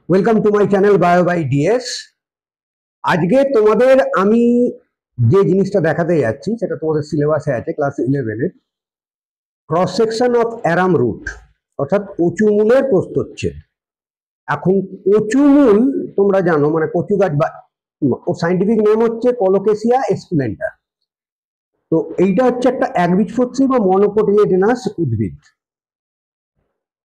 Welcome to my channel bio by DS. আজকে তোমাদের আমি যে জিনিসটা দেখাতে যাচ্ছি সেটা তোমাদের সিলেবাসে আছে ক্লাস 11-এর cross section of arum root, অর্থাৎ কচু মূলের প্রস্থচ্ছেদ। এখন কচু মূল তোমরা জানো, মানে কচু গাছ, বা ও সাইন্টিফিক নেম হচ্ছে কলোকেসিয়া এসকুলেন্টা। তো এইটা হচ্ছে একটা একবীজপত্রী বা মনোকটিলেডনাস উদ্ভিদ।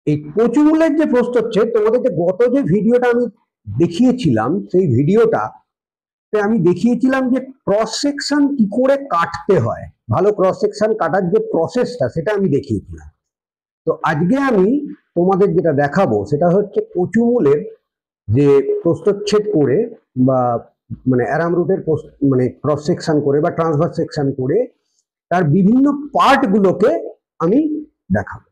এই কচু মূলের যে প্রস্থচ্ছেদ, তোমাদেরকে গত যে ভিডিওটা আমি দেখিয়েছিলাম, সেই ভিডিওটা আমি দেখিয়েছিলাম যে ক্রস সেকশন কি করে কাটতে হয়, ভালো ক্রস সেকশন কাটার যে প্রসেসটা সেটা আমি দেখিয়েছিলাম। তো আজকে আমি তোমাদের যেটা দেখাবো সেটা হচ্ছে কচু মূলের যে প্রস্থচ্ছেদ করে বা মানে অ্যারাম রুটের মানে ক্রস সেকশন করে বা ট্রান্সভার্স সেকশন করে তার বিভিন্ন পার্টগুলোকে আমি দেখাবো।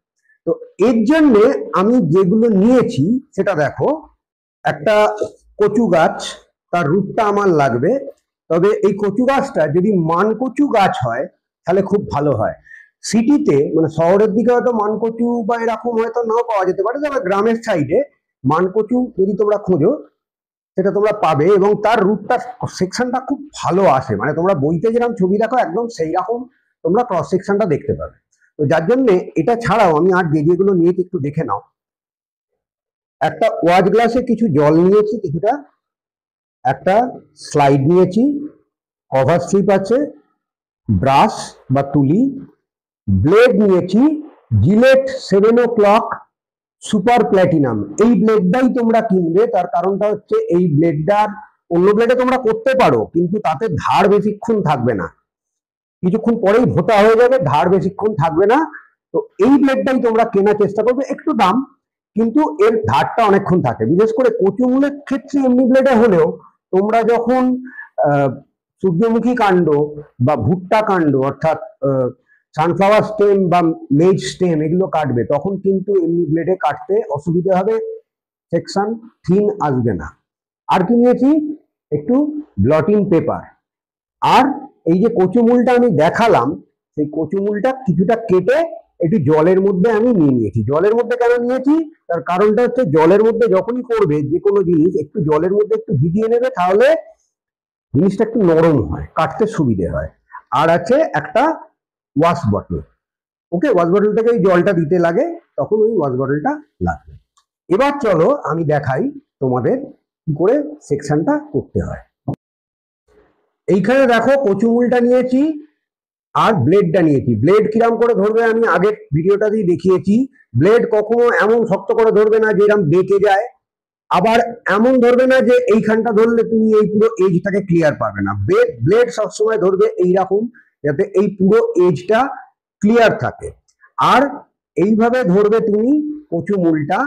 তো এর জন্য আমি যেগুলো নিয়েছি সেটা দেখো, একটা কচু গাছ, তার রুটটা আমার লাগবে। তবে এই কচু গাছটা যদি মানকচু গাছ হয় তাহলে খুব ভালো হয়। সিটিতে মানে শহরের দিকে হয়তো মানকচু বা এরকম হয়তো নাও পাওয়া যেতে পারে, তবে গ্রামের সাইডে মানকচু যদি তোমরা খোঁজো সেটা তোমরা পাবে, এবং তার রুটটা সেকশনটা খুব ভালো আসে, মানে তোমরা বইতে যেরকম ছবি দেখো একদম সেই রকম তোমরা ক্রস সেকশনটা দেখতে পাবে। তো যার জন্য এটা ছাড়াও আমি আর যেগুলো নিয়েছি একটু দেখে নাও। একটা ওয়াচ গ্লাসে কিছু জল নিয়েছি, কিছুটা, একটা স্লাইড নিয়েছি, কভার স্লিপ আছে, ব্রাশ বা তুলি, ব্লেড নিয়েছি জিলেট 7 o'clock সুপার প্ল্যাটিনাম। এই ব্লেডটাই তোমরা কিনবে, তার কারণটা হচ্ছে এই ব্লেডটার অন্য ব্লেডে তোমরা করতে পারো কিন্তু তাতে ধার বেশিক্ষণ থাকবে না, কিছুক্ষণ পরেই ভোতা হয়ে যাবে, ধার বেশিক্ষণ থাকবে না। তো এই ব্লেডটাই তোমরা কেনার চেষ্টা করবে, একটু দাম কিন্তু এর ধারটা অনেকক্ষণ থাকে। বিশেষ করে কচু মূলের ক্ষেত্রে এমনি ব্লেডে হলেও তোমরা যখন সূর্যমুখী কাণ্ড বা ভুট্টা কাণ্ড অর্থাৎ সানফ্লাওয়ার স্টেম বা মেজ স্টেম এগুলো কাটবে তখন কিন্তু এমনি ব্লেডে কাটতে অসুবিধা হবে, সেকশন থিন আসবে না। আর কি নিয়েছি, একটু ব্লটিং পেপার। আর এই যে কচু মূলটা আমি দেখালাম, সেই কচু মূলটা কিছুটা কেটে একটু জলের মধ্যে আমি নিয়ে নিয়েছি। জলের মধ্যে কেন নিয়েছি, তার কারণটা হচ্ছে জলের মধ্যে যখনই করবে যে কোনো জিনিস একটু জলের মধ্যে একটু ভিজিয়ে নেবে, তাহলে জিনিসটা একটু নরম হয়, কাটতে সুবিধে হয়। আর আছে একটা ওয়াশ বটল। ওকে, ওয়াশ বটল থেকে এই জলটা দিতে লাগে, তখন ওই ওয়াশ বটলটা লাগবে। এবার চলো আমি দেখাই তোমাদের কি করে সেকশনটা করতে হয়। এইখানে দেখো কচু মূলটা নিয়েছি আর ব্লেডটা নিয়েছি। ব্লেড কিরাম করে ধরবে আমি আগের ভিডিওটাতেই দেখিয়েছি। ব্লেড কখনো এমন শক্ত করে ধরবে না যে এরকম বেঁকে যায়, আবার এমন ধরবে না যে এইখানটা ধরলে তুমি এই পুরো এজটাকে ক্লিয়ার পাবে না। ব্লেড সবসময় ধরবে এইরকম, যাতে এই পুরো এজটা ক্লিয়ার থাকে। আর এইভাবে ধরবে তুমি কচু মূলটা,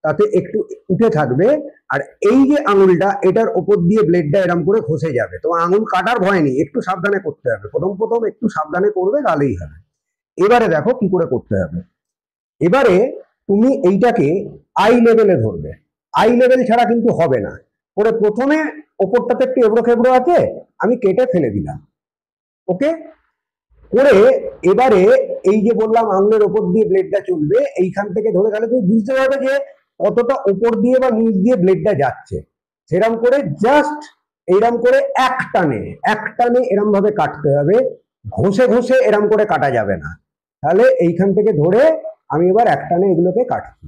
তাতে একটু উঠে থাকবে। আর এই যে আঙুলটা, এটার ওপর দিয়ে ব্লেডটা এরম করে ঘষে যাবে। তোমার আঙুল কাটার ভয় নেই, একটু সাবধানে করতে হবে, প্রথম প্রথম একটু সাবধানে করবে, তাহলেই হবে। এবারে দেখো কি করে করতে হবে। এবারে তুমি এইটাকে আই লেভেলে ধরবে, আই লেভেল ছাড়া কিন্তু হবে না। পরে প্রথমে ওপরটাতে একটু এবড়ো খেবড়ো আছে, আমি কেটে ফেলে দিলাম। ওকে করে এবারে এই যে বললাম আঙুলের ওপর দিয়ে ব্লেডটা চলবে, এইখান থেকে ধরে গেলে তুমি বুঝতে পারবে যে কতটা ওপর দিয়ে বা নিচ দিয়ে ব্লেডটা যাচ্ছে। সেরম করে জাস্ট এইরম করে এক টানে এরম ভাবে কাটতে হবে, ঘষে ঘষে এরম করে কাটা যাবে না। তাহলে এইখান থেকে ধরে আমি এবার এক টানে এগুলোকে কাটছি।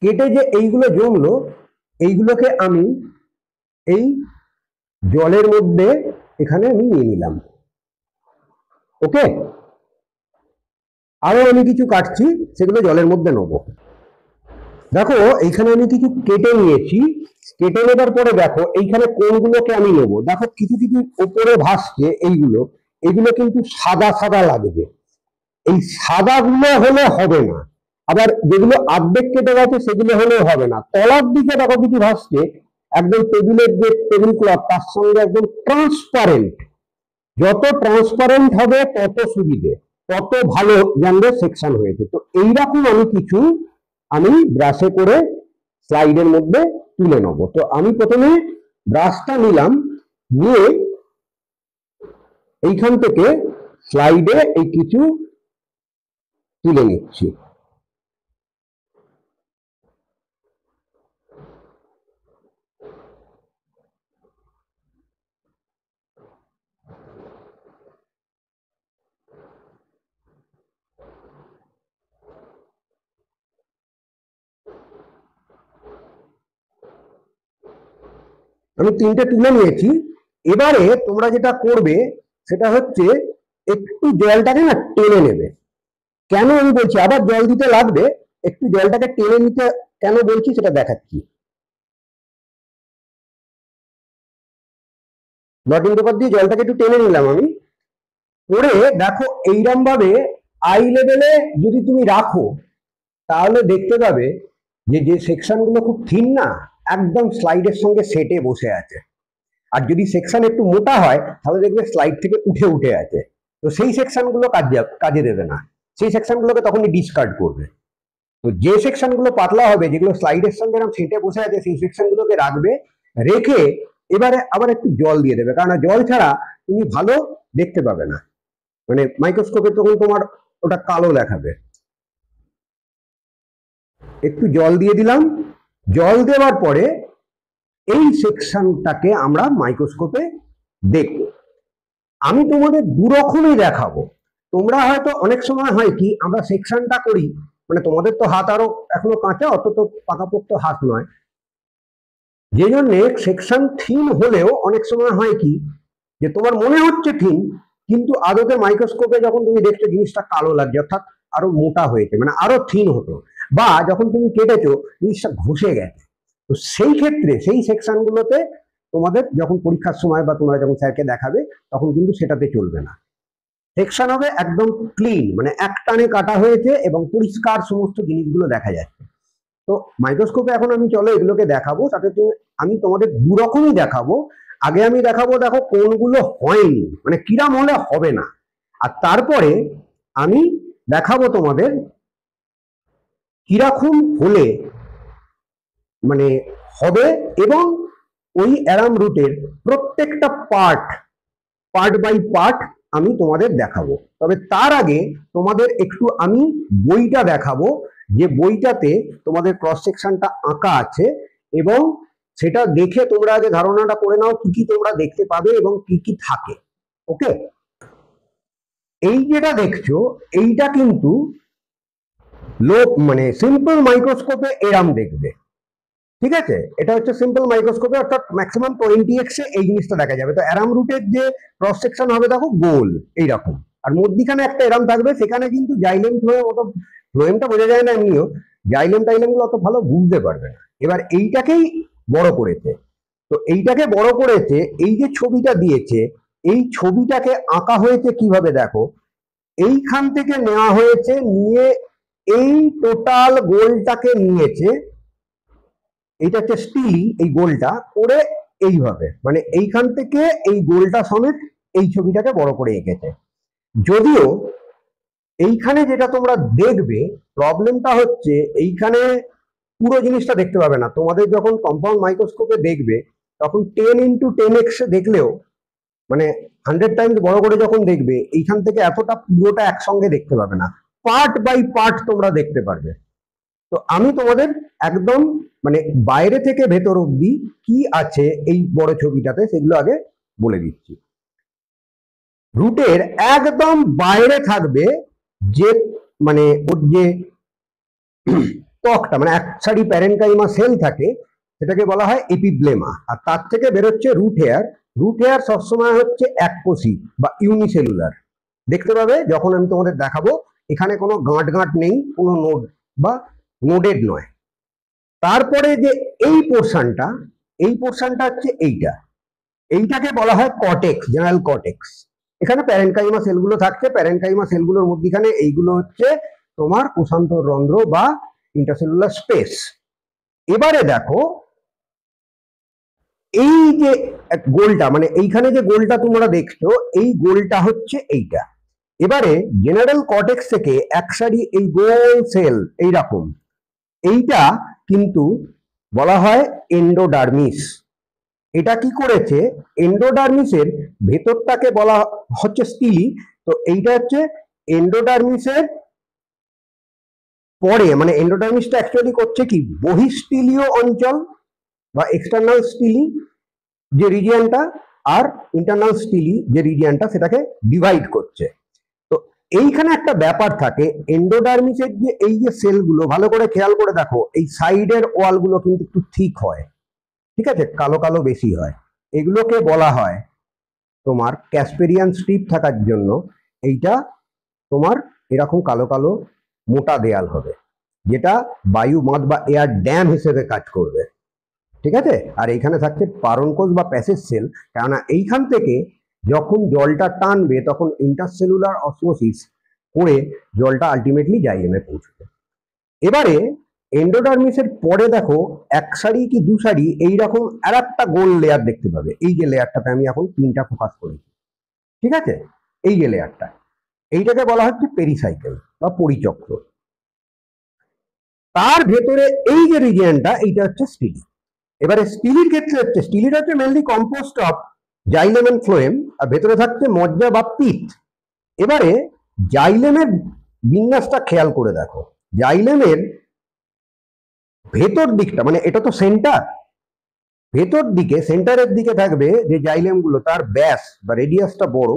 কেটে যে এইগুলো জমলো, এইগুলোকে আমি এই জলের মধ্যে এখানে আমি নিয়ে নিলাম। ওকে, আরো আমি কিছু কাটছি, সেগুলো জলের মধ্যে নেবো। দেখো এইখানে আমি কিছু কেটে নিয়েছি, কেটে নেবার পরে দেখো এইখানে কোনগুলোকে আমি নেবো। দেখো কিছু কিছু উপরে ভাসছে, এইগুলো এগুলো কিন্তু সাদা সাদা লাগবে, এই সাদা গুলো হলে হবে না। আবার যেগুলো অর্ধেক কেটে গেছে সেগুলো হলেও হবে না। তলার দিকে দেখো কিছু ভাসছে, একদম টেবিলের যে টেবিল ক্লথ তার সঙ্গে একদম ট্রান্সপারেন্ট। যত ট্রান্সপারেন্ট হবে তত সুবিধে, তত ভালো জানবে সেকশন হয়েছে। তো এইরকম আমি কিছু ব্রাশে করে স্লাইডের মধ্যে তুলে নেব। তো আমি প্রথমে ব্রাশটা নিলাম, নিয়ে এইখান থেকে স্লাইডে এই কিছু তুলে নিচ্ছি। আমি তিনটে তুলে নিয়েছি। এবারে তোমরা যেটা করবে সেটা হচ্ছে একটু জলটাকে না টেনে নেবে। কেন আমি বলছি, আবার জল দিতে লাগবে, একটু জলটাকে টেনে নিতে কেন বলছি সেটা দেখাচ্ছি। ব্লটিং পেপার দিয়ে জলটাকে একটু টেনে নিলাম আমি। করে দেখো এইরকম ভাবে আই লেভেলে যদি তুমি রাখো তাহলে দেখতে পাবে যে যে সেকশনগুলো খুব থিন না, একদম স্লাইডের সঙ্গে সেটে বসে আছে। আর যদি সেকশন একটু মোটা হয় তাহলে দেখবে স্লাইড থেকে উঠে উঠে আছে। তো সেই সেকশনগুলো কাজে দেবে না, সেই সেকশনগুলোকে তখনই ডিসকার্ড করবে। তো যে সেকশনগুলো পাতলা হবে, যেগুলো স্লাইডের সঙ্গে এরকম সেটে বসে আছে, সেই সেকশনগুলোকে রাখবে। রেখে এবারে আবার একটু জল দিয়ে দেবে, কারণ জল ছাড়া তুমি ভালো দেখতে পাবে না, মানে মাইক্রোস্কোপে তখন তোমার ওটা কালো দেখাবে। একটু জল দিয়ে দিলাম। জল দেওয়ার পরে এই সেকশনটাকে আমরা মাইক্রোস্কোপে দেখব। আমি তোমাদের দুরকমই দেখাবো। তোমরা হয়তো অনেক সময় হয় কি, আমরা সেকশনটা করি, মানে তোমাদের তো হাত আরো এখনো কাঁচা, অত তো পাকাপোক্ত হাত নয়, যে জন্য সেকশন থিন হলেও অনেক সময় হয় কি যে তোমার মনে হচ্ছে থিন, কিন্তু আদতে মাইক্রোস্কোপে যখন তুমি দেখছো জিনিসটা কালো লাগছে, অর্থাৎ আরো মোটা হয়েছে, মানে আরো থিন হতো, বা যখন তুমি কেটেছো জিনিসটা ঘষে গেছে। তো সেই ক্ষেত্রে সেই সেকশনগুলোতে তোমাদের যখন পরীক্ষার সময় বা তোমরা যখন স্যারকে দেখাবে তখন কিন্তু সেটাতে চলবে না। সেকশন হবে একদম ক্লিন, মানে এক টানে কাটা হয়েছে এবং পরিষ্কার সমস্ত জিনিসগুলো দেখা যাচ্ছে। তো মাইক্রোস্কোপে এখন আমি চলো এগুলোকে দেখাবো, তাতে আমি তোমাদের দুরকমই দেখাবো। আগে আমি দেখাবো দেখো কোনগুলো হয়নি, মানে কিরাম হলে হবে না, আর তারপরে আমি দেখাবো তোমাদের কিরকম হলে মানে হবে, এবং ওই অ্যারাম রুটের প্রত্যেকটা পার্ট বাই পার্ট আমি তোমাদের দেখাবো। তবে তার আগে তোমাদের একটু আমি বইটা দেখাবো, যে বইটাতে তোমাদের ক্রস সেকশনটা আঁকা আছে, এবং সেটা দেখে তোমরা আগে ধারণাটা করে নাও কি কি তোমরা দেখতে পাবে এবং কি কি থাকে। ওকে, এই যেটা দেখছো এইটা কিন্তু মানে সিম্পল মাইক্রোস্কোপে এরাম দেখবে, ঠিক আছে? এটা হচ্ছে সিম্পল মাইক্রোস্কোপে, অর্থাৎ ম্যাক্সিমাম 20x এ এই জিনিসটা দেখা যাবে। তো অ্যারাম রুটের যে ক্রস সেকশন হবে দেখো গোল এইরকম, আর মধ্যিখানে একটা এরাম থাকবে, সেখানে কিন্তু জাইলেম ফ্লোয়েম, অত ফ্লোয়েমটা বোঝা যায় না এমনিও, জাইলেম টাইলেম গুলো অত ভালো বুঝতে পারবে না। এবার এইটাকেই বড় করেছে। তো এইটাকে বড় করেছে, এই যে ছবিটা দিয়েছে, এই ছবিটাকে আঁকা হয়েছে কিভাবে দেখো, এইখান থেকে নেওয়া হয়েছে, নিয়ে এই টোটাল গোলটাকে নিয়েছে, এইটা হচ্ছে স্টিল, এই গোলটা করে এইভাবে, মানে এইখান থেকে এই গোলটা সমেত এই ছবিটাকে বড় করে এঁকেছে। যদিও এইখানে যেটা তোমরা দেখবে প্রবলেমটা হচ্ছে, এইখানে পুরো জিনিসটা দেখতে পাবে না। তোমাদের যখন কম্পাউন্ড মাইক্রোস্কোপে দেখবে তখন 10x10x দেখলেও, মানে 100 টাইমস বড় করে যখন দেখবে, এইখান থেকে এতটা পুরোটা একসঙ্গে দেখতে পাবে না, পার্ট বাই পার্ট তোমরা দেখতে পারবে। তো আমি তোমাদের একদম মানে বাইরে থেকে ভেতর অব্দি কি আছে এই বড় ছবিটাতে সেগুলো আগে বলে দিচ্ছি। রুটের একদম বাইরে থাকবে যে মানে ওর যে ত্বকটা, মানে এক সারি প্যারেনকাইমা সেল থাকে, সেটাকে বলা হয় এপিব্লেমা, আর তার থেকে বেরোচ্ছে রুট হেয়ার। রুট হেয়ার সবসময় হচ্ছে এককোষী বা ইউনিসেলুলার দেখতে পাবে যখন আমি তোমাদের দেখাবো। এখানে কোনো গাঁট গাঁট নেই, কোনো নোড বা নোডেড নয়। তারপরে যে এই পোর্শনটা, এই পোর্শনটা হচ্ছে এইটাকে বলা হয় কর্টেক্স, জেনারেল কর্টেক্স। এখানে প্যারেনকাইমা সেলগুলো থাকছে, প্যারেনকাইমা সেলগুলোর মধ্যখানে এইগুলো হচ্ছে তোমার কোষান্তররন্ধ্র বা ইন্টারসেলুলার স্পেস। এবারে দেখো এই যে গোলটা, মানে এইখানে যে গোলটা তোমরা দেখছো, এই গোলটা হচ্ছে এইটা। এবারে জেনারেল কর্টেক্স থেকে এক সারি এই গোল সেল এইরকম, এইটা কিন্তু বলা হয় এন্ডোডার্মিস। এটা কি করেছে, এন্ডোডার্মিসের ভেতরটাকে বলা হচ্ছে স্টিলি। তো এইটা হচ্ছে এন্ডোডার্মিসের পরে, মানে এন্ডোডার্মিসটা অ্যাকচুয়ালি করছে কি, বহিঃস্টিলীয় অঞ্চল বা এক্সটার্নাল স্টিলি যে রিজিয়নটা, আর ইন্টারনাল স্টিলি যে রিজিয়নটা, সেটাকে ডিভাইড করছে। তো এইখানে একটা ব্যাপার থাকে, এন্ডোডার্মিসের যে এই যে সেলগুলো, ভালো করে খেয়াল করে দেখো, এই সাইডের ওয়ালগুলো কিন্তু একটু থিক হয়, ঠিক আছে, কালো কালো বেশি হয়। এগুলোকে বলা হয় তোমার ক্যাসপেরিয়ান স্ট্রিপ থাকার জন্য এইটা তোমার এরকম কালো কালো মোটা দেয়াল হবে, যেটা বায়ু বাঁধ বা এয়ার ড্যাম হিসেবে কাজ করবে, ঠিক আছে। আর এইখানে থাকছে পারনকোষ বা প্যাসেজ সেল, কেননা এইখান থেকে যখন জলটা টানবে তখন ইন্টারসেলুলার অসমোসিস করে জলটা আলটিমেটলি জাইলেমে পৌঁছবে। এবারে এন্ডোডার্মিসের পরে দেখো এক সারি কি দু সারি এইরকম আর একটা গোল লেয়ার দেখতে পাবে। এই যে লেয়ারটাতে আমি এখন তিনটা ফোকাস করেছি, ঠিক আছে, এই যে লেয়ারটা, এইটাকে বলা হচ্ছে পেরিসাইকেল বা পরিচক্র। তার ভেতরে এই যে রিজিয়নটা, এইটা হচ্ছে স্টিলি। এবারে স্টিলির ক্ষেত্রে হচ্ছে, স্টিলিটা হচ্ছে mainly composed of xylem and phloem, আর ভেতরে থাকছে মজ্জা বা পিত্ত। এবারে জাইলেমের বিন্যাসটা খেয়াল করে দেখো, জাইলেমের ভেতর দিকটা, মানে এটা তো সেন্টার, ভেতর দিকে সেন্টারের দিকে থাকবে যে জাইলেম গুলো, তার ব্যাস বা রেডিয়াসটা বড়,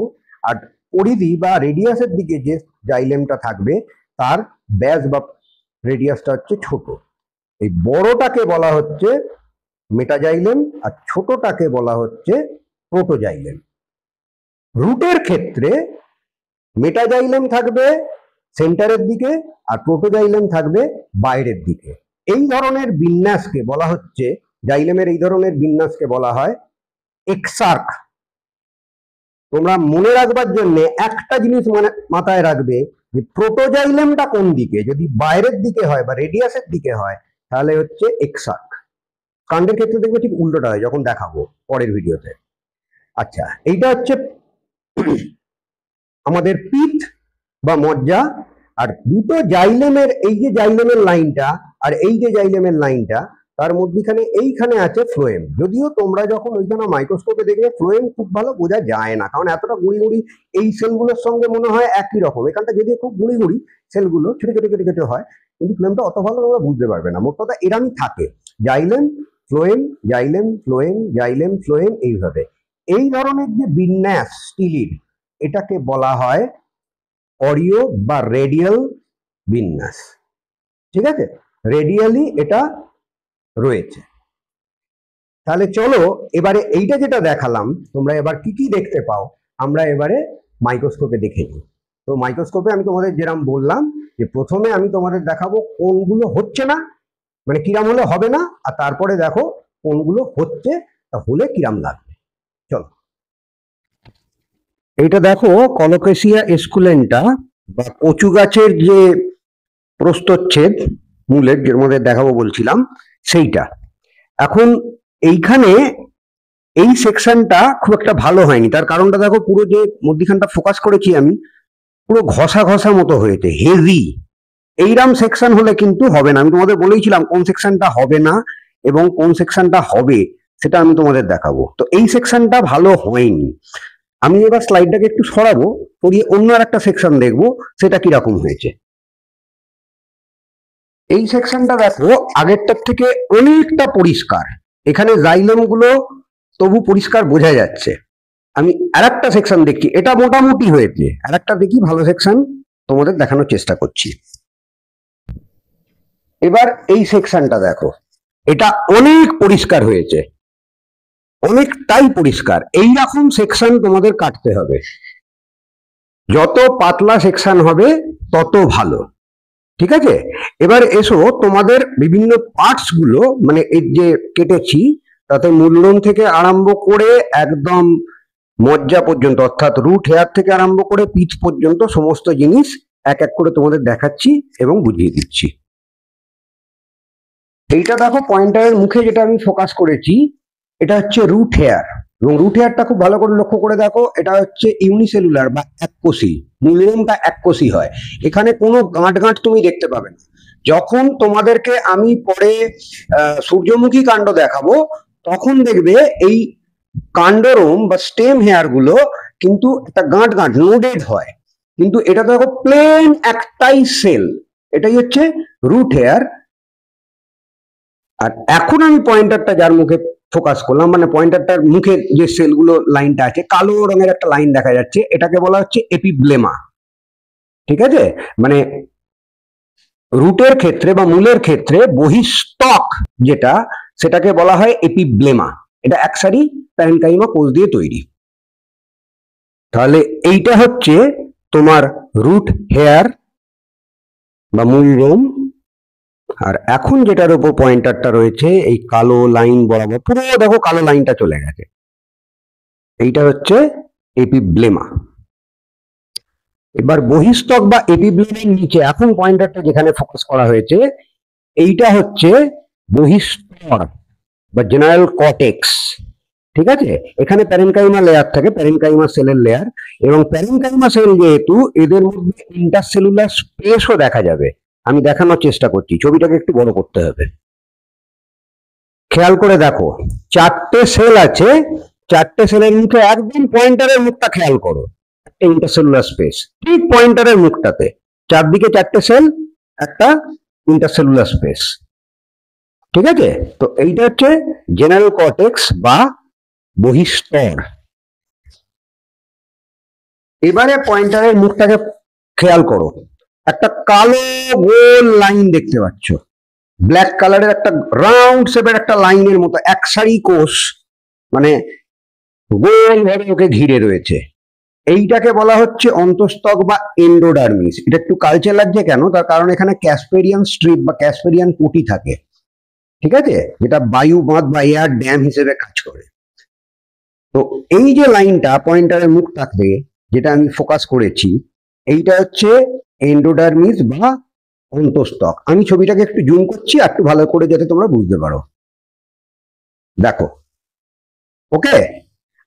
আর পরিধি বা রেডিয়াসের দিকে যে জাইলেমটা থাকবে তার ব্যাস বা রেডিয়াসটা হচ্ছে ছোট। এই বড়টাকে বলা হচ্ছে মেটাজাইলেম আর ছোটটাকে বলা হচ্ছে প্রোটোজাইলেম। রুটের ক্ষেত্রে মেটাজাইলেম থাকবে সেন্টারের দিকে আর প্রোটোজাইলেম থাকবে বাইরের দিকে। এই ধরনের বিন্যাসকে বলা হচ্ছে, জাইলেমের এই ধরনের বিন্যাসকে বলা হয় এক্সার্ক। তোমরা মনে রাখবার জন্য একটা জিনিস মাথায় রাখবে, যে প্রোটোজাইলেমটা কোন দিকে, যদি বাইরের দিকে হয় বা রেডিয়াসের দিকে হয় তাহলে হচ্ছে এক্সার্ক। কাণ্ডের ক্ষেত্রে দেখবে ঠিক উল্টোটা হয়, যখন দেখাবো পরের ভিডিওতে। আচ্ছা, এইটা হচ্ছে আমাদের পিঠ বা মজ্জা। আর দুটো জাইলেমের, এই যে জাইলেমের লাইনটা আর এই যে জাইলেমের লাইনটা, তার মধ্যখানে এইখানে আছে ফ্লোয়েম। যদিও তোমরা যখন ওইখানে মাইক্রোস্কোপে দেখবে ফ্লোয়েম খুব ভালো বোঝা যায় না, কারণ এতটা গুঁড়ি গুঁড়ি এই সেলগুলোর সঙ্গে মনে হয় একই রকম। এখানটা যদিও খুব গুঁড়ি গুঁড়ি সেলগুলো ছোট ছোট কেটে কেটে হয়, কিন্তু ফ্লোয়েমটা অত ভালো তোমরা বুঝতে পারবে না। মোট কথা এরামই থাকে, xylem phloem, xylem phloem, xylem phloem, এইভাবে। এই ধরনের যে বিন্যাস স্টিলির, এটাকে বলা হয় অরিও বা রেডিয়াল বিন্যাস, ঠিক আছে, রেডিয়ালি এটা রয়েছে। তাহলে চলো এবারে এইটা যেটা দেখালাম, তোমরা এবার কি কি দেখতে পাও আমরা এবারে মাইক্রোস্কোপে দেখে নিই। তো মাইক্রোস্কোপে আমি তোমাদের যেরকম বললাম, যে প্রথমে আমি তোমাদের দেখাবো কোনগুলো হচ্ছে না, মানে কিরাম হলে হবে না, আর তারপরে দেখো কোনগুলো হচ্ছে, তাহলে কিরাম লাগবে। চলো, এইটা দেখো কলোকেসিয়া এসকুলেন্টা বা কচু গাছের যে প্রস্থচ্ছেদ মূলের, যের মধ্যে দেখাবো বলছিলাম সেইটা। এখন এইখানে এই সেকশনটা খুব একটা ভালো হয়নি, তার কারণটা দেখো, পুরো যে মধ্যখানটা ফোকাস করেছি আমি, পুরো ঘষা ঘষা মতো হয়েছে, হেভি। এইরাম সেকশন হলে কিন্তু হবে না। আমি তোমাদের বলেইছিলাম কোন সেকশনটা হবে না এবং কোন সেকশনটা হবে, সেটা আমি তোমাদের দেখাবো। তো এই সেকশনটা ভালো হয়নি। আমি এবার স্লাইডটাকে একটু সরাবো, সরিয়ে অন্য আর একটা সেকশন দেখবো সেটা কিরকম হয়েছে। এই সেকশনটা দেখো আগেরটার থেকে অনেকটা পরিষ্কার, এখানে জাইলেম গুলো তবু পরিষ্কার বোঝা যাচ্ছে। আমি আর একটা সেকশন দেখছি, এটা মোটামুটি হয়েছে, আর একটা দেখি ভালো সেকশন তোমাদের দেখানোর চেষ্টা করছি। এবার এই সেকশনটা দেখো, এটা অনেক পরিষ্কার হয়েছে, অনেকটাই পরিষ্কার। এইরকম সেকশন তোমাদের কাটতে হবে, যত পাতলা সেকশন হবে তত ভালো, ঠিক আছে। এবার এসো তোমাদের বিভিন্ন পার্টস গুলো, মানে এই যে কেটেছি তাতে মূললোম থেকে আরম্ভ করে একদম মজ্জা পর্যন্ত, অর্থাৎ রুট হেয়ার থেকে আরম্ভ করে পিচ পর্যন্ত সমস্ত জিনিস এক এক করে তোমাদের দেখাচ্ছি এবং বুঝিয়ে দিচ্ছি। এইটা দেখো পয়েন্টারের মুখে যেটা আমি ফোকাস করেছি, এটা হচ্ছে রুট হেয়ার, এবং রুট হেয়ারটা খুব ভালো করে লক্ষ্য করে দেখো, এটা হচ্ছে ইউনিসেলুলার বা এককোষী, মূললোমটা এককোষী হয়, এখানে কোনো গাঁট গাঁট তুমি দেখতে পাবে না। যখন তোমাদেরকে আমি পরে সূর্যমুখী কাণ্ড দেখাবো, তখন দেখবে এই কাণ্ডরোম বা স্টেম হেয়ার গুলো কিন্তু একটা গাঁট গাঁট লোডেড হয়, কিন্তু এটা তো দেখো প্লেন একটাই সেল, এটাই হচ্ছে রুট হেয়ার। আর এখন আমি পয়েন্টারটা যার মুখে ফোকাস করলাম, মানে পয়েন্টারটার মুখে যে সেলগুলো লাইনটা আছে, কালো রঙের একটা লাইন দেখা যাচ্ছে, এটাকে বলা হচ্ছে এপিব্লেমা। ঠিক আছে, মানে রুটের ক্ষেত্রে বা মূলের ক্ষেত্রে বহিঃস্থক যেটা, সেটাকে বলা হয় এপিব্লেমা। এটা এক সারি প্যারেনকাইমা কোষ দিয়ে তৈরি। তাহলে এইটা হচ্ছে তোমার রুট হেয়ার বা মূল রোম। আর এখন যেটার উপর পয়েন্টারটা রয়েছে, এই কালো লাইন বরাবর পুরো দেখো কালো লাইনটা চলে গেছে, এইটা হচ্ছে এপিব্লেমা। এবার বহিঃস্থক বা এপিব্লেমার নিচে এখন পয়েন্টারটা যেখানে ফোকাস করা হয়েছে, এইটা হচ্ছে বহিঃস্তর বা জেনারেল কর্টেক্স। ঠিক আছে, এখানে প্যারেনকাইমা লেয়ার থাকে, প্যারেনকাইমা সেলের লেয়ার, এবং প্যারেনকাইমা সেল যেহেতু, এদের মধ্যে ইন্টারসেলুলার স্পেসও দেখা যাবে। আমি দেখানোর চেষ্টা করছি, ছবিটাকে একটু বড় করতে হবে। খেয়াল করে দেখো, চারটে সেল আছে, চারটে সেলের মুখে একদম পয়েন্টারের মুখটা খেয়াল করো, একটা ইন্টারসেলুলার স্পেস ঠিক পয়েন্টারের মুখটাতে, চারদিকে চারটে সেল, একটা ইন্টারসেলুলার স্পেস। ঠিক আছে, তো এইটা হচ্ছে জেনারেল কর্টেক্স বা বহিঃস্তর। এবারে পয়েন্টারের মুখটাকে খেয়াল করো, একটা কালো গোল লাইন দেখতে পাচ্ছ, ব্ল্যাক কালারের একটা রাউন্ড শেপের একটা লাইনের মতো এক সারি কোষ, মানে গোল ভাবে ওকে ঘিরে রয়েছে। এইটাকে বলা হচ্ছে অন্তঃস্থক বা এন্ডোডার্মিস। এটা একটু কালচে লাগছে কেন, তার কারণ এখানে ক্যাসপেরিয়ান স্ট্রিপ বা ক্যাসপেরিয়ান পুঁটি থাকে। ঠিক আছে, যেটা বায়ু বাঁধ বা এয়ার ড্যাম হিসেবে কাজ করে। তো এই যে লাইনটা পয়েন্টারের মুখ থাকবে, যেটা আমি ফোকাস করেছি, এইটা হচ্ছে এন্ডোডার্মিস বা অন্তঃস্থক। আমি ছবিটাকে একটু জুম করছি আর একটু ভালো করে যাতে তোমরা বুঝতে পারো। দেখো, ওকে।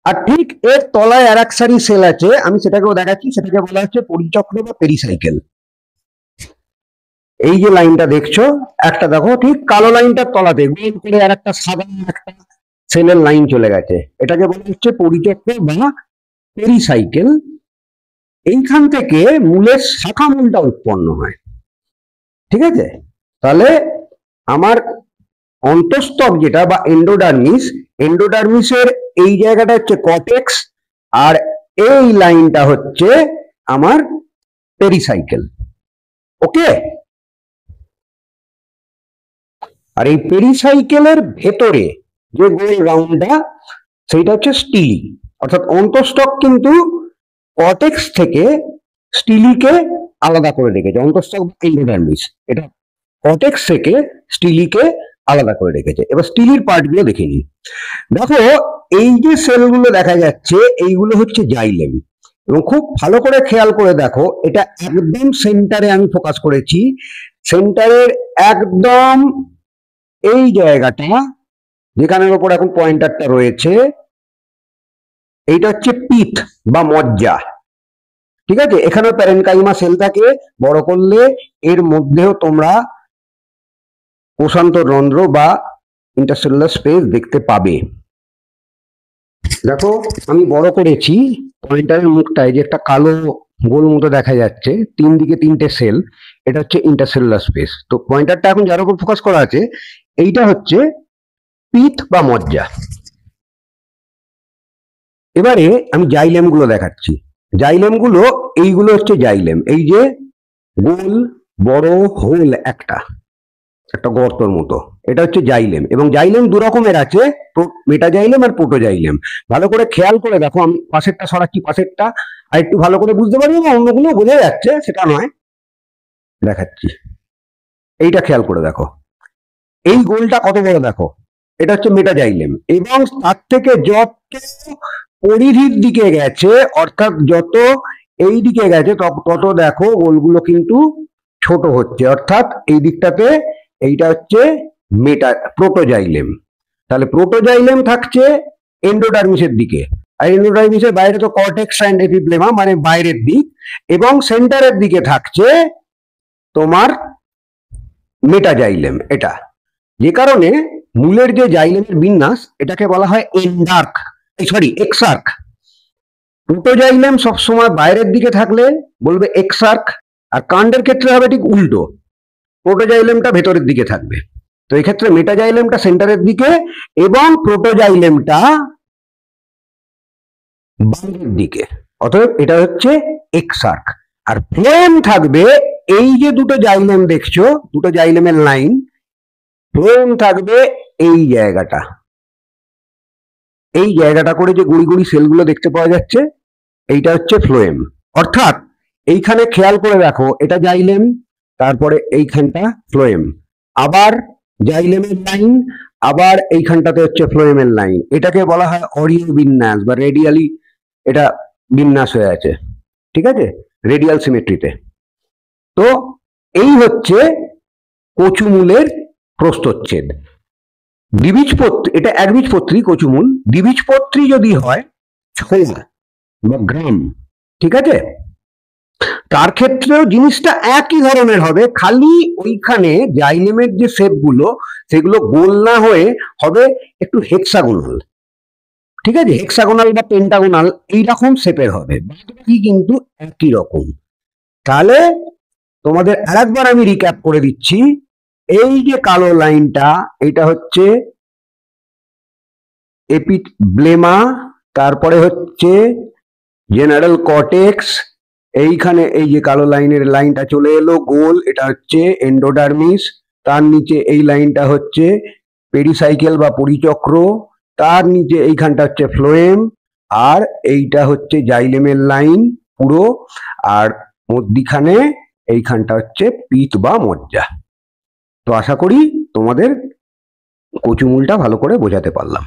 আর ঠিক এর তলায় আর এক সারি সেল আছে, আমি সেটাকেও দেখাচ্ছি, সেটাকে বলা হচ্ছে পরিচক্র বা পেরিসাইকেল। এই যে লাইনটা দেখছো, একটা দেখো ঠিক কালো লাইনটার তলাতে গোল করে আর একটা সাদা একটা সেলের লাইন চলে গেছে, এটাকে বলা হচ্ছে পরিচক্র বা পেরিসাইকেল। এইখান থেকে মূলের শাখা মূলটা উৎপন্ন হয়। ঠিক আছে, তাহলে আমার অন্তঃস্থক যেটা বা এন্ডোডার্মিস, এন্ডোডার্মিসের এই জায়গাটা হচ্ছে কর্টেক্স, আর এই লাইনটা হচ্ছে আমার পেরিসাইকেল। ওকে, আর এই পেরিসাইকেলের ভেতরে যে গোল রাউন্ডটা, সেইটা হচ্ছে স্টিলি। অর্থাৎ অন্তঃস্থক কিন্তু কর্টেক্স থেকে স্টিলিকে আলাদা করে রেখেছে, অন্তঃস্থক এন্ডোডার্মিস এটা কর্টেক্স থেকে স্টিলিকে আলাদা করে রেখেছে। এবার স্টিলির পার্টগুলো দেখে নিই। দেখো, এই যে সেলগুলো দেখা যাচ্ছে, এইগুলো হচ্ছে জাইলেম, এবং খুব ভালো করে খেয়াল করে দেখো, এটা একদম সেন্টারে আমি ফোকাস করেছি, সেন্টারের একদম এই জায়গাটা যেখানের ওপর এখন পয়েন্টারটা রয়েছে, এইটা হচ্ছে পিথ বা মজ্জা। ঠিক আছে, এখানে প্যারেনকাইমা সেল থাকে, বড় করলে এর মধ্যেও তোমরা কোষান্তরন্ধ্র বা ইন্টারসেলুলার স্পেস দেখতে পাবে। দেখো, আমি বড় করেছি, পয়েন্টারের মুখটায় যে একটা কালো গোল মতো দেখা যাচ্ছে, তিন দিকে তিনটে সেল, এটা হচ্ছে ইন্টারসেলুলার স্পেস। তো পয়েন্টারটা এখন যার উপর ফোকাস করা আছে, এইটা হচ্ছে পিথ বা মজ্জা। এবারে আমি জাইলেম গুলো দেখাচ্ছি। জাইলেম গুলো, এইগুলো হচ্ছে জাইলেম, এই যে গোল বড় হোল একটা একটা গর্তর মতো, এটা হচ্ছে জাইলেম। এবং জাইলেম দু রকমের আছে, মেটাজাইলেম আর প্রোটোজাইলেম। ভালো করে খেয়াল করে দেখো, আমি পাশেরটা সরাচ্ছি, পাশেরটা আর একটু ভালো করে বুঝতে পারবে, না অন্যগুলো বোঝা যাচ্ছে সেটা নয়, দেখাচ্ছি। এইটা খেয়াল করে দেখো, এই গোলটা কত বড় দেখো, এটা হচ্ছে মেটাজাইলেম। এবং তার থেকে যত পরিধির দিকে গেছে, অর্থাৎ যত এই দিকে গেছে, তত দেখো গোলগুলো কিন্তু ছোট হচ্ছে, অর্থাৎ এই দিকটাতে এইটা হচ্ছে প্রোটোজাইলেম। তাহলে প্রোটোজাইলেম থাকছে এন্ডোডার্মিসের দিকে, আর এন্ডোডার্মিসের বাইরে তো কর্টেক্স অ্যান্ড এপিব্লেমা মানে বাইরের দিক, এবং সেন্টারের দিকে থাকছে তোমার মেটাজাইলেম এটা, যে কারণে মূলের যে জাইলেমের বিন্যাস এটাকে বলা হয় এন্ডার্ক, সরি এক্সার্ক। প্রোটোজাইলেম সবসময় বাইরের দিকে থাকলে বলবে এক্সার্ক, আর কাণ্ডের ক্ষেত্রে হবে ঠিক উল্টো, প্রোটোজাইলেমটা ভেতরের দিকে থাকবে। তো এক্ষেত্রে মেটাজাইলেমটা সেন্টারের দিকে এবং প্রোটোজাইলেমটা বাইরের দিকে, অতএব এটা হচ্ছে এক্সার্ক। আর ফ্লোয়েম থাকবে, এই যে দুটো জাইলেম দেখছো, দুটো জাইলেমের লাইন, ফ্লোয়েম থাকবে এই জায়গাটা, এই জায়গাটা করে যে গুড়ি গুড়ি সেলগুলো দেখতে পাওয়া যাচ্ছে, এইটা হচ্ছে ফ্লোয়েম। অর্থাৎ এইখানে খেয়াল করে দেখো, এটা জাইলেম, তারপরে এইখানটা ফ্লোয়েম, আবার জাইলেমের লাইন, আবার এইখানটাতে হচ্ছে ফ্লোয়েমের লাইন। এটাকে বলা হয় অরিও বিন্যাস বা রেডিয়ালি এটা বিন্যাস হয়ে আছে, ঠিক আছে, রেডিয়াল সিমেট্রিতে। তো এই হচ্ছে কচুমূলের প্রস্থচ্ছেদ। দ্বিবীজপত্রী, এটা একবীজপত্রী কচুমূল, দ্বিবীজপত্রী যদি হয় ছোয়া বা গ্রাম, ঠিক আছে, তার ক্ষেত্রেও জিনিসটা একই ধরনের হবে, খালি ওইখানে জাইলেমের যে শেপগুলো সেগুলো গোল না হয়ে হবে একটু হেক্সাগোনাল, ঠিক আছে, হেক্সাগোনাল বা পেন্টাগোনাল এইরকম শেপের হবে, বাকি কিন্তু একই রকম। তাহলে তোমাদের আরেকবার আমি রিক্যাপ করে দিচ্ছি, এই যে কালো লাইনটা এটা হচ্ছে এপিব্লেমা, তারপরে হচ্ছে জেনারেল কর্টেক্স, এইখানে এই যে কালো লাইনের লাইনটা চলে এলো গোল, এটা হচ্ছে এন্ডোডার্মিস, তার নিচে এই লাইনটা হচ্ছে পেরিসাইকেল বা পরিচক্র, তার নিচে এইখানটা হচ্ছে ফ্লোয়েম, আর এইটা হচ্ছে জাইলেমের লাইন পুরো, আর মধ্যিখানে এইখানটা হচ্ছে পিত বা মজ্জা। তো আশা করি তোমাদের কচুমূলটা ভালো করে বোঝাতে পারলাম।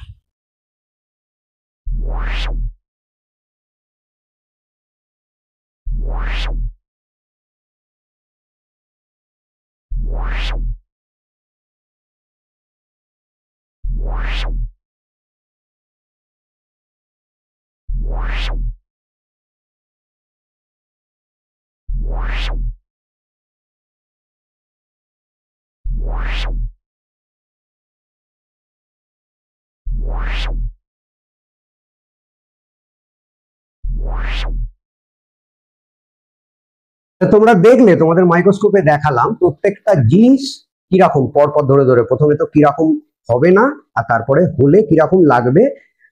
তোমরা দেখলে, তোমাদের মাইক্রোস্কোপে দেখালাম প্রত্যেকটা জিনিস কিরকম পরপর ধরে ধরে, প্রথমে তো কিরকম হবে না, আর তারপরে হলে কিরকম লাগবে।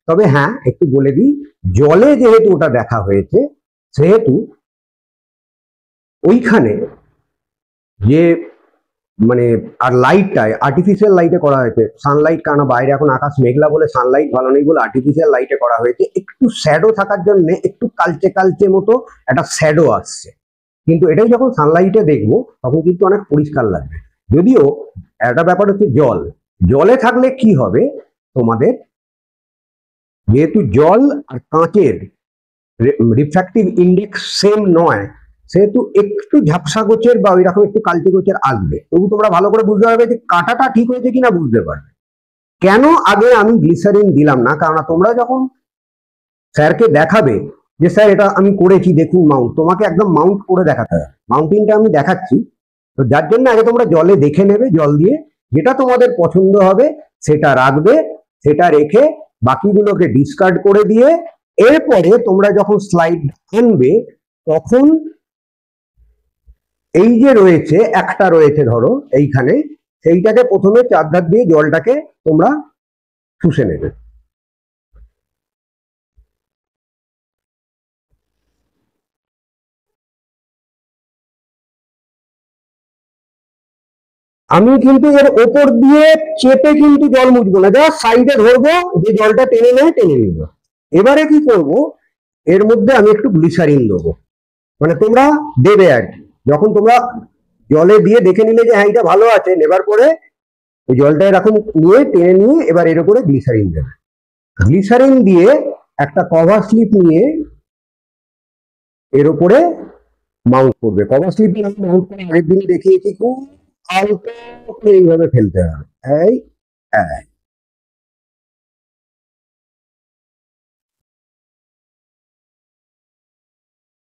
তবে হ্যাঁ, একটু বলে দিই, জলে যেহেতু ওটা দেখা হয়েছে সেহেতু ওইখানে যে মানে, আর লাইটটায় আর্টিফিশিয়াল লাইটে করা হয়েছে, সানলাইট, কারণ বাইরে এখন আকাশ মেঘলা বলে সানলাইট ভালো নেই বলে আর্টিফিশিয়াল লাইটে করা হয়েছে, একটু শ্যাডো থাকার জন্য একটু কালচে কালচে মতো একটা শ্যাডো আসছে, কিন্তু এটাই যখন সানলাইটে দেখবো তখন কিন্তু অনেক পরিষ্কার লাগবে। যদিও একটা ব্যাপার হচ্ছে জল, জলে থাকলে কি হবে তোমাদের, যেহেতু জল আর কাঁচের রিফ্র্যাক্টিভ ইন্ডেক্স সেম নয়, সেহেতু একটু ঝাপসা গোছের বা ওই রকম একটু কালচে গোছের আসবে, তবু তোমরা ভালো করে বুঝতে পারবে যে কাঁটাটা ঠিক হয়েছে কিনা বুঝতে পারবে। কেন আগে আমি গ্লিসারিন দিলাম না, কারণ তোমরা যখন স্যারকে দেখাবে যে স্যার এটা আমি করেছি দেখুন মাউন্ট, তোমাকে একদম মাউন্ট করে দেখাতে হবে, মাউন্টিংটা আমি দেখাচ্ছি। তো যার জন্য আগে তোমরা জলে দেখে নেবে, জল দিয়ে যেটা তোমাদের পছন্দ হবে সেটা রাখবে, সেটা রেখে বাকিগুলোকে ডিসকার্ড করে দিয়ে এরপরে তোমরা যখন স্লাইড আনবে তখন এই যে রয়েছে একটা রয়েছে ধরো এইখানে, সেইটাকে প্রথমে চারধার দিয়ে জলটাকে তোমরা শুষে নেবে। আমি কিন্তু এর ওপর দিয়ে চেপে কিন্তু জল মুছবো না, যা সাইডে ধরবো, যে জলটা টেনে নেয় টেনে নিব। এবারে কি করব, এর মধ্যে আমি একটু গ্লিসারিন দেবো, মানে তোমরা দেবে আর কি, যখন তোমরা জলে দিয়ে দেখে নিলে যে হ্যাঁ এটা ভালো আছে, নেবার পরে ওই জলটা এরকম নিয়ে টেনে নিয়ে এবার এর উপরে গ্লিসারিন দেবে, গ্লিসারিন দিয়ে একটা কভার স্লিপ নিয়ে এর উপরে মাউন্ট করবে। কভার স্লিপ দিয়ে মাউন্ট করে আগের দিন দেখিয়েছি, খুব হালকা করে এইভাবে ফেলতে হবে, এই এই।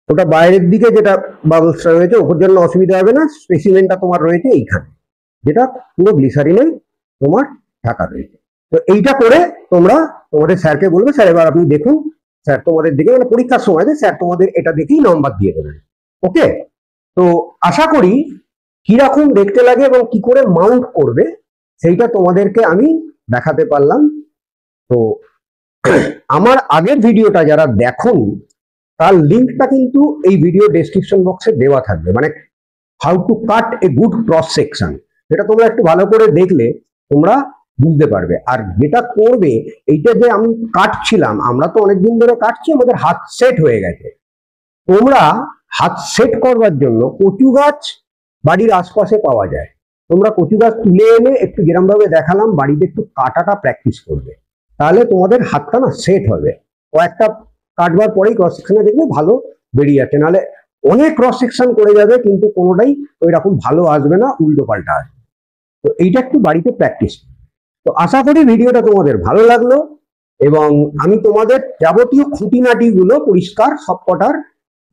ওটা বাইরের দিকে যেটা বাবলসটা রয়েছে ওর জন্য অসুবিধা হবে না, স্পেসিমেনটা তোমার রয়েছে এইখানে। যেটা পুরো গ্লিসারিনে তোমার ঢাকা রয়েছে। তো এইটা করে তোমরা তোমাদের স্যারকে বলবে, স্যার এবার আপনি দেখুন, স্যার তোমাদের দেখে মানে পরীক্ষার সময় স্যার তোমাদের এটা দেখেই নাম্বার দিয়ে দেবেন। ওকে, তো আশা করি কিরকম দেখতে লাগে এবং কি করে মাউন্ট করবে সেইটা তোমাদেরকে আমি দেখাতে পারলাম। তো আমার আগের ভিডিওটা যারা দেখোনি তার লিঙ্কটা কিন্তু এই ভিডিও ডেসক্রিপশন বক্সে দেওয়া থাকবে, মানে how to cut a good cross section, এটা তোমরা একটু ভালো করে দেখলে তোমরা বুঝতে পারবে। আর যেটা করবে, এইটা যে আমি কাটছিলাম, আমরা তো অনেকদিন ধরে কাটছি, আমাদের হাত সেট হয়ে গেছে। তোমরা হাত সেট করবার জন্য কচু গাছ বাড়ির আশপাশে পাওয়া যায়, তোমরা কচু গাছ তুলে এনে একটু যেরকম ভাবে দেখালাম বাড়িতে একটু কাটাটা প্র্যাকটিস করবে, তাহলে তোমাদের হাতটা না সেট হবে। কয়েকটা কাটবার পরেই ক্রস সেকশনে দেখবে ভালো বেরিয়ে যাচ্ছে, নাহলে অনেক ক্রস সেকশন করে যাবে কিন্তু কোনোটাই ওই রকম ভালো আসবে না, উল্টো পাল্টা আসবে। তো এইটা একটু বাড়িতে প্র্যাকটিস। তো আশা করি ভিডিওটা তোমাদের ভালো লাগলো এবং আমি তোমাদের যাবতীয় খুঁটিনাটি গুলো পরিষ্কার সবকটার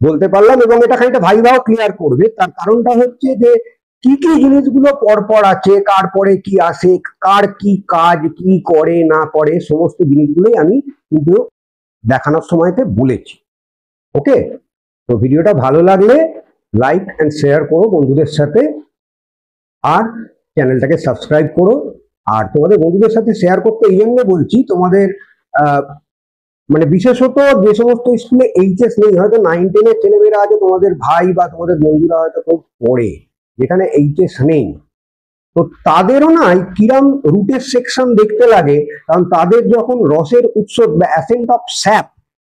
বলতে পারলাম, এবং এটা খানিকটা ভাইভাও ক্লিয়ার করবে। তার কারণটা হচ্ছে যে কি কি জিনিসগুলো পরপর আছে, কার পরে কি আসে, কার কি কাজ, কি করে না করে, সমস্ত জিনিসগুলোই আমি কিন্তু দেখানোর সময়তে বলেছি। ওকে, তো ভিডিওটা ভালো লাগলে লাইক অ্যান্ড শেয়ার করো বন্ধুদের সাথে, আর চ্যানেলটাকে সাবস্ক্রাইব করো। আর তোমাদের বন্ধুদের সাথে শেয়ার করতে এই জন্য বলছি, তোমাদের মানে বিশেষত যে সমস্ত স্কুলে এইচএস নেই, হয়তো 9-10 এর ছেলেমেয়েরা আছে, তোমাদের ভাই বা তোমাদের বন্ধুরা হয়তো খুব পড়ে যেখানে এইচএস নেই, তো তাদেরও না কিরাম রুটের সেকশন দেখতে লাগে, কারণ তাদের যখন রসের উৎস বা অ্যাসেন্ট অফ স্যাপ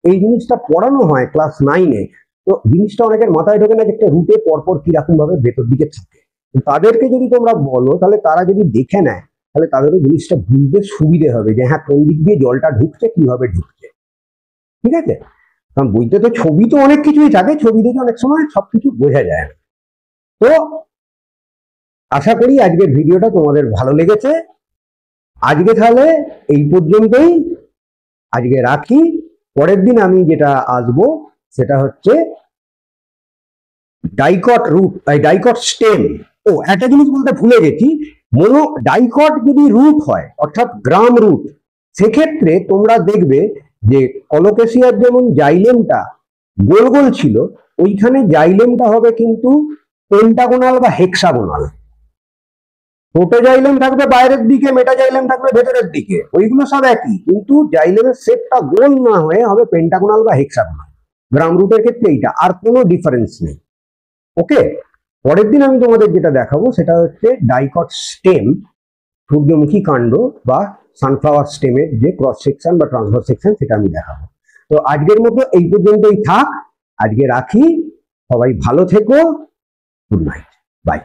এই জিনিসটা পড়ানো হয় ক্লাস 9-এ, তো জিনিসটা অনেকের মাথায় ঢোকে না যে একটা রুটে পরপর কিরকম ভাবে ভেতর দিকে থাকে। তাদেরকে যদি তোমরা বলো তাহলে তারা যদি দেখে নেয় তাহলে তাদেরও জিনিসটা বুঝতে সুবিধে হবে যে হ্যাঁ কোন দিক দিয়ে জলটা ঢুকছে, কিভাবে ঢুকছে। ঠিক আছে, কারণ বইতে তো ছবি তো অনেক কিছুই থাকে, ছবি দেখে অনেক সময় সবকিছু বোঝা যায় না। তো আশা করি আজকের ভিডিওটা তোমাদের ভালো লেগেছে। আজকে তাহলে এই পর্যন্তই, আজকে রাখি। পরের দিন আমি যেটা আসবো সেটা হচ্ছে ডাইকট রুট, ডাইকট স্টেম। ও একটা জিনিস বলতে ভুলে গেছি, মনো ডাইকট যদি রুট হয় অর্থাৎ গ্রাম রুট, সেক্ষেত্রে তোমরা দেখবে যে কলোকেসিয়ার যেমন জাইলেমটা গোল গোল ছিল, ওইখানে জাইলেমটা হবে কিন্তু পেন্টাগোনাল বা হেক্সাগোনাল। প্রোটোজাইলেম থাকবে বাইরের দিকে, মেটাজাইলেম থাকবে ভেতরের দিকে, ওইগুলো সব একই, কিন্তু জাইলেমের শেপটা গোল না হয়ে হবে পেন্টাগোনাল বা হেক্সাগোনাল। গ্রাম রুটের ক্ষেত্রে এইটা, আর কোনো ডিফারেন্স নেই। ওকে, পরের দিন আমি তোমাদের যেটা দেখাবো সেটা হচ্ছে ডাইকট স্টেম, সূর্যমুখী কাণ্ড বা সানফ্লাওয়ার স্টেমের যে ক্রস সেকশন বা ট্রান্সভার্স সেকশন সেটা আমি দেখাবো। তো আজকের মতো এই পর্যন্তই থাক, আজকে রাখি। সবাই ভালো থেকো, গুড নাইট, বাই।